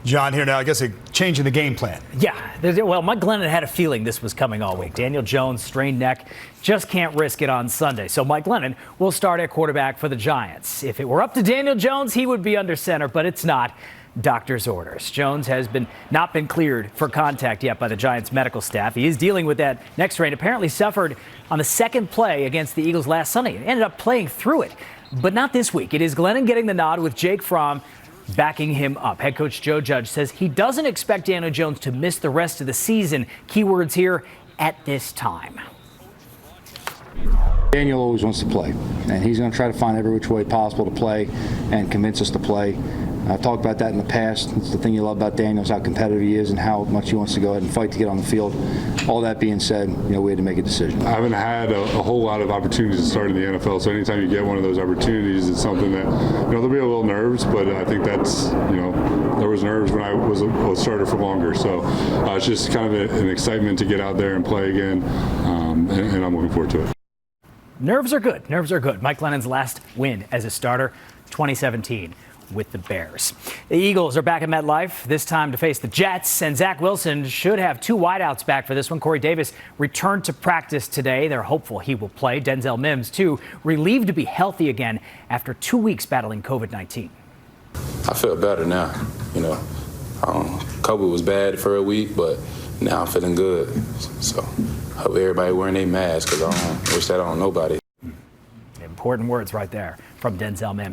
John here now, I guess, changing the game plan. Yeah, well, Mike Glennon had a feeling this was coming all week. Daniel Jones, strained neck, just can't risk it on Sunday. So Mike Glennon will start at quarterback for the Giants. If it were up to Daniel Jones, he would be under center, but it's not. Doctor's orders. Jones has not been cleared for contact yet by the Giants medical staff. He is dealing with that neck strain. Apparently suffered on the second play against the Eagles last Sunday and ended up playing through it. But not this week. It is Glennon getting the nod with Jake Fromm backing him up. Head coach Joe Judge says he doesn't expect Daniel Jones to miss the rest of the season. Keywords here, at this time. Daniel always wants to play, and he's going to try to find every which way possible to play and convince us to play. I've talked about that in the past. It's the thing you love about Daniel is how competitive he is and how much he wants to go ahead and fight to get on the field. All that being said, we had to make a decision. I haven't had a whole lot of opportunities to start in the NFL, so anytime you get one of those opportunities, it's something that, there'll be a little nerves, but I think that's, there was nerves when I was a starter for longer. So it's just kind of an excitement to get out there and play again, and I'm looking forward to it. Nerves are good. Nerves are good. Mike Glennon's last win as a starter, 2017. With the Bears. The Eagles are back at MetLife, this time to face the Jets, and Zach Wilson should have two wideouts back for this one. Corey Davis returned to practice today. They're hopeful he will play. Denzel Mims, too, relieved to be healthy again after 2 weeks battling COVID-19. I feel better now. COVID was bad for a week, but now I'm feeling good. So I hope everybody wearing their mask, because I don't wish that on nobody. Important words right there from Denzel Mims.